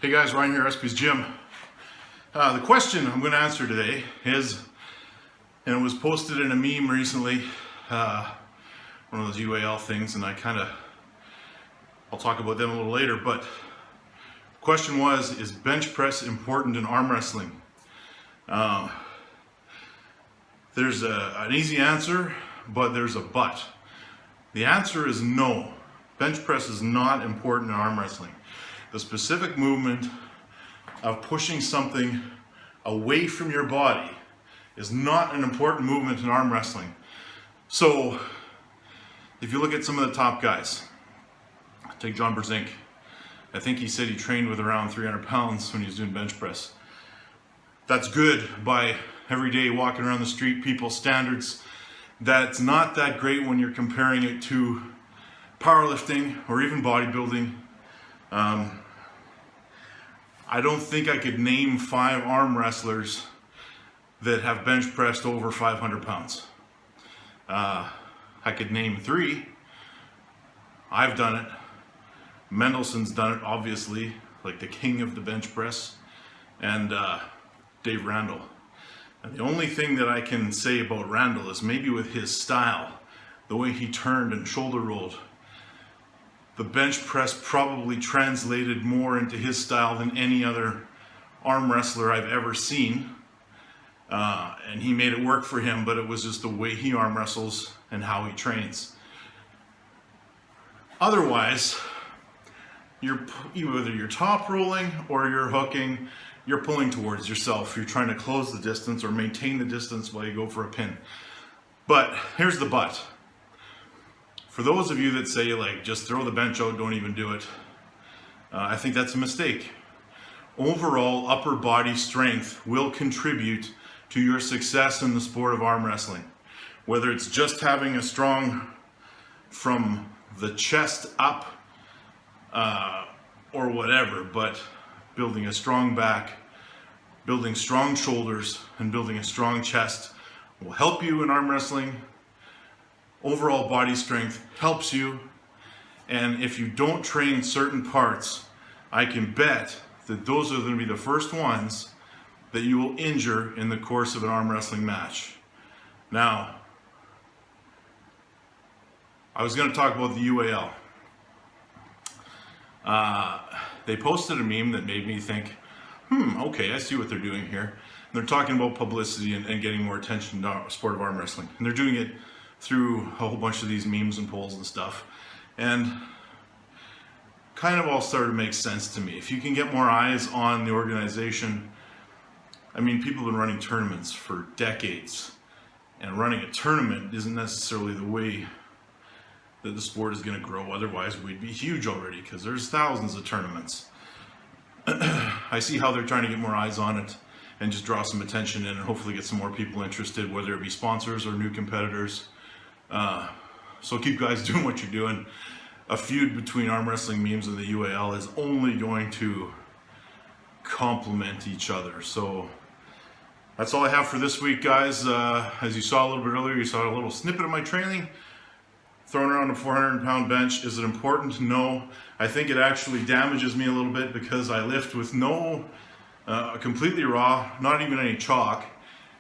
Hey guys, Ryan here, Recipes Gym. The question I'm going to answer today is, and it was posted in a meme recently, one of those UAL things, and I'll talk about them a little later, but the question was, is bench press important in arm wrestling? There's an easy answer, but there's a but. The answer is no. Bench press is not important in arm wrestling. The specific movement of pushing something away from your body is not an important movement in arm wrestling. So, if you look at some of the top guys, take John Brzenk. I think he said he trained with around 300 pounds when he was doing bench press. That's good by everyday walking around the street people standards. That's not that great when you're comparing it to powerlifting or even bodybuilding. I don't think I could name 5 arm wrestlers that have bench pressed over 500 pounds. I could name 3. I've done it. Mendelssohn's done it, obviously, like the king of the bench press, and Dave Randall. And the only thing that I can say about Randall is maybe with his style, the way he turned and shoulder rolled, the bench press probably translated more into his style than any other arm wrestler I've ever seen. And he made it work for him, but it was just the way he arm wrestles and how he trains. Otherwise, whether you're top rolling or you're hooking, you're pulling towards yourself. You're trying to close the distance or maintain the distance while you go for a pin. But here's the but. For those of you that say, like, just throw the bench out, don't even do it, I think that's a mistake. Overall upper body strength will contribute to your success in the sport of arm wrestling. Whether it's just having a strong from the chest up or whatever, but building a strong back, building strong shoulders, and building a strong chest will help you in arm wrestling. Overall body strength helps you, and if you don't train certain parts, I can bet that those are going to be the first ones that you will injure in the course of an arm wrestling match. Now, I was going to talk about the UAL. They posted a meme that made me think, okay, I see what they're doing here. And they're talking about publicity and getting more attention to the sport of arm wrestling. And they're doing it through a whole bunch of these memes and polls and stuff. And kind of all started to make sense to me. If you can get more eyes on the organization, I mean, people have been running tournaments for decades. And running a tournament isn't necessarily the way that the sport is going to grow. Otherwise, we'd be huge already, because there's thousands of tournaments. I see how they're trying to get more eyes on it and just draw some attention in and hopefully get some more people interested, whether it be sponsors or new competitors. So keep guys doing what you're doing. A feud between arm wrestling memes and the UAL is only going to complement each other. So that's all I have for this week, guys. As you saw a little bit earlier, you saw a little snippet of my training. Throwing around a 400-pound bench, is it important? No. I think it actually damages me a little bit because I lift with no, completely raw, not even any chalk,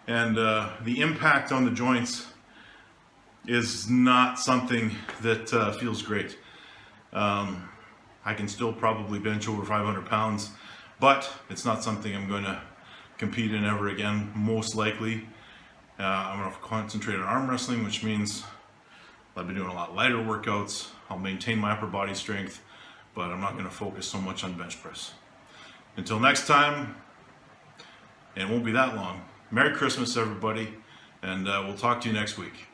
and the impact on the joints is not something that feels great. I can still probably bench over 500 pounds, but it's not something I'm going to compete in ever again, most likely. I'm going to concentrate on arm wrestling, which means I'll be doing a lot lighter workouts. I'll maintain my upper body strength, but I'm not going to focus so much on bench press. Until next time, and it won't be that long, Merry Christmas, everybody, and we'll talk to you next week.